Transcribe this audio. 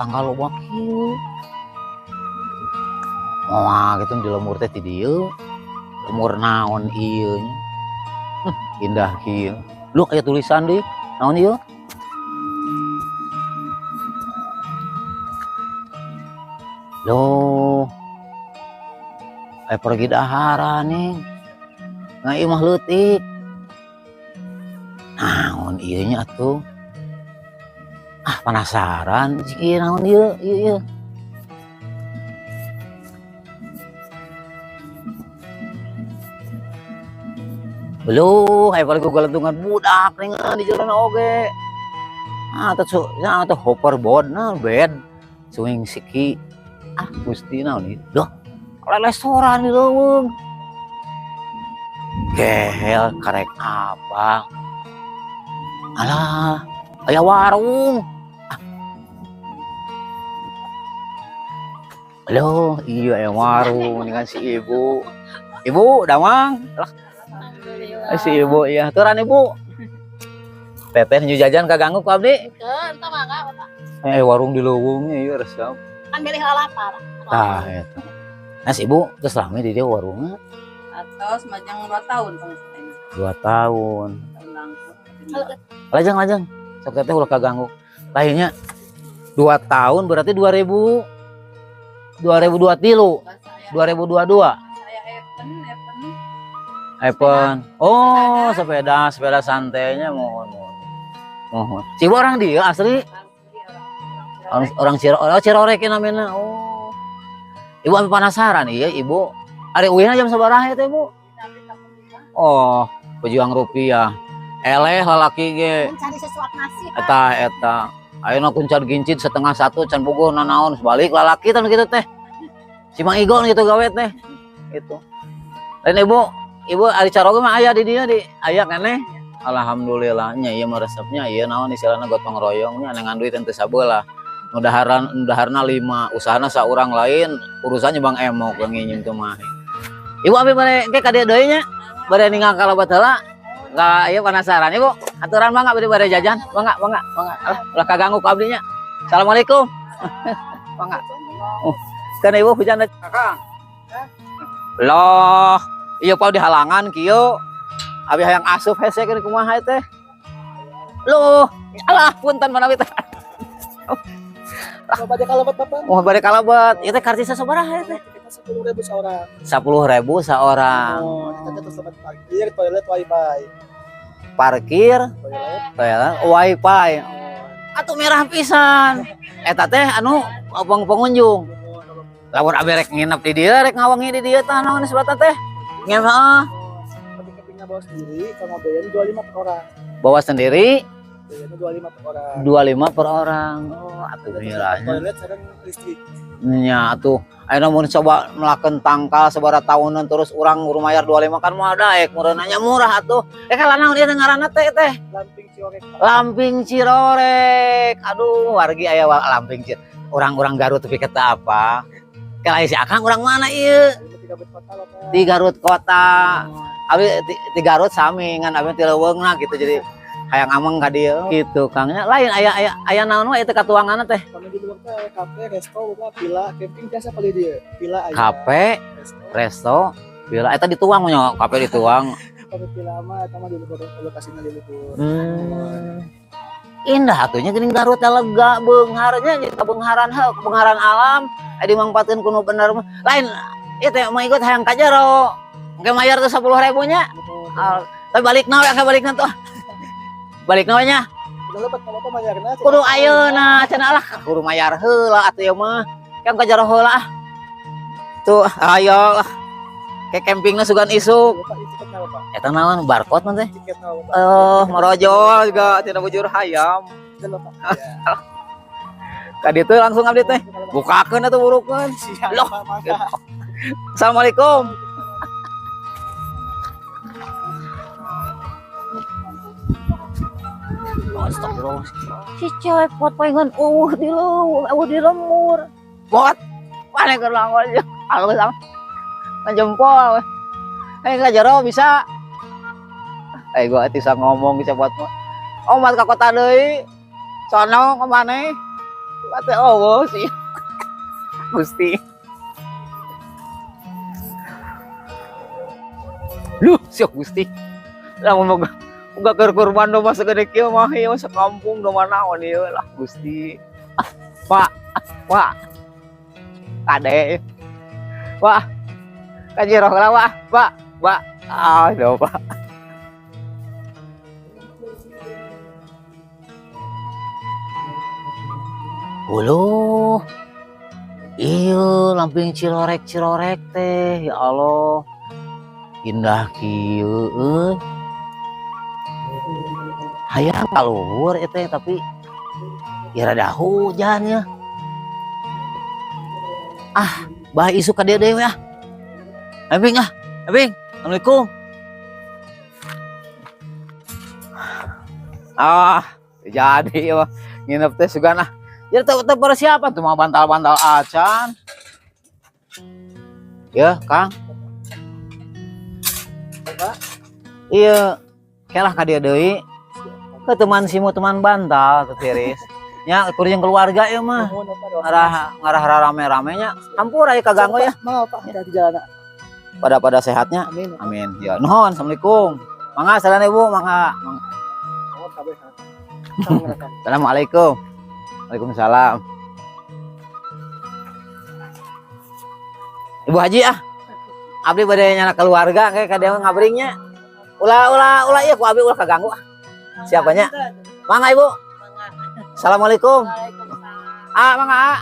tetangga loba kieu. Wah, gitu di lemur teh ti dieu. Lemur naon ieu nya. Indah kieu. Lu aya tulisan deui. Naon ieu? Loh. Pergi dahara nih. Ngai mah leutik. Naon ieu nya atuh? Penasaran sih naon ieu ieu. Belum, paling gugalentungan budak nih di jalan oge. Atau hoverboard nah bed swing siki. Gusti naon ieu? Duh, restoran di leuweung. Gehel karek apa? Alah, aya warung. Halo, iya aya warung dengan si ibu. Ibu, damang. Si ibu iya, turun ibu. Teteh nyu jajan kaganggu ku abdi? Entah mangga Bapak. Warung di leuweung ieu resep. Kan milih lapar. Tah eta. Si ibu geus lami di dieu warungna? Atos majang 2 tahun tong. 2 tahun. Lajang. Sok teteh ulah kaganggu. Lainnya 2 tahun berarti 2023. 2022. Saya Epen. Oh, sepeda santainya mohon. Si orang dia asli orang Cirorek namanya. Oh. Ibu ambil penasaran iya ibu. Ari uihna jam sabaraha eta ibu? Oh, pejuang rupiah. Eleh lalaki ge. mencari sesuatu nasib. Eta. Ayeuna kuncar gincit 12:30 can bogoh nanaon balik lalaki tan kitu teh. Si Mang Igo gitu gawe teh. Gitu. Lain ibu ari caroge mah aya di dieu di aya keneh. Alhamdulillah nya ieu mah resepnya ieu naon istilahna gotong royongnya nengan duit teu sabeula. Nu daharna 5 usahana saurang lain urusannya Bang Emok yang nginjem teh mah. Ibu ambil bare engke ka dieu deui nya. Bare ninggal kalabat heula. Enggak ieu penasaran ibu. Aturan mangga bari bare jajan. Mangga. Ulah kaganggu ku abdi nya. Assalamualaikum. Mangga. Kan ibu hujan Kakang. Loh, ieu pau di halangan kieu. Abi hayang asup hese keur kumaha teh. Loh, alah punten manawi teh. Bade kalabat Bapak. Oh, bade kalabat. Ieu teh kartisa sabaraha teh? 10.000 saorang. 10.000 saorang. Oh, kita terus dapat parkir, toilet, wifi. Parkir, Toilet. wifi. Atuh merah pisan. Eta teh anu pengunjung. Lamun abi rek nginep di dieu, rek ngawangi di dieu tah naon sebatan teh? Ngeun heeh. Tapi kepingnya bawa sendiri, kalau bayarnya 25 per orang. Bawa sendiri Bayarnya 25 per orang. 25 per orang. Oh, atuh mirahnya. Toilet sekarang listrik. Nya atuh ayeuna mun coba melakeun tangkal sabaraha tahunan terus urang rumayar 25 kan moal daek meureunanya murah atuh. Kalau naon ieu ngaranna teh Lamping Ciorek. Lamping Cirorek. Aduh, wargi aya Lamping Cir. Orang-orang Garut tapi kata apa? Kalau si Akang orang mana ieu? Di Garut kota. Abi di Garut sami ngan abi ti leuweungna gitu jadi hayang ameng ka dieu gitu Kangnya. Lain aya naon we teh katuanganna teh? Kami di luar teh kafe, resto, villa, camping biasa kali dia. Villa aya. Kafe, resto, villa eta dituang nya, kafe dituang. Kafe villa mah eta mah di luar lokasinya di luar. Indah atunya geuning Garut teh lega beungharnya jadi beungharan alam aya dimangpaatkeun kuno bener mah. Lain ieu teh mah ikut hayang ka jero. Engke mayar tuh 10.000 nya. Tapi balikna we balikna tuh. Balikna we nya. Udah lebat kalau apa mayarna. Kudu ayeuna cenah lah kudu mayar heula atuh ieu mah. Kan ka jero heula ah. Tuh ayo lah. Ke campingna sugan isuk. Eta naon barcode mah teh? Marojol juga tina bujur hayam. Ka ditu langsung abdi teh. Bukakeun atuh burukeun. Loh. Assalamualaikum. Astagfirullah. Si cewek pot pengen di lemur. Pot. Pane keur langol aja. Aku sama. Jempol. Ka jero bisa. Gua bisa ngomong bisa buat mah. Omat ka kota deui. Sono ka maneh. Kata Allah sih. Gusti. Lu siap Gusti. Lamun moga keur kurban do masa gede kieu mah ieu mah sakampung do manaon ieu lah Gusti. Pak, Pak. Kade. Pak. Kajiro lah, Pak. Pak. Ah, do Pak. Uluh. Iya, lamping cirorek teh. Ya Allah. Indah kieu euy. Hayang kaluhur teh tapi ya rada hujan ya. Ah, bah isu ka dieu deui ya. Abing ah. Abing. Assalamualaikum. Ah, jadi ya nginep teh sugana. Ya tetep persiapan tuh mah bantal-bantal acan. Ya, Kang. Pak. Iya, kelah ka dieu deui. Ke teman simu teman bantal teh tiris. Nya kuring keluarga ya mah. Nuhun Pak. Ngarah rame-ramenya. Hampura ya kaganggu ya. Mau Pak di jalan. Pada sehatnya. Amin. Amin. Ya, nuhun. Assalamualaikum. Mangga salam Ibu, mangga. Mau kabeh. Assalamualaikum. Waalaikumsalam. Ibu Haji ah. Abdi bade nyana keluarga kayak kadang ngabringnya. Ulah iya ku abdi ulah kaganggu ah. Siapanya? Mangga Ibu. Assalamualaikum. Waalaikumsalam. Ah, mangga.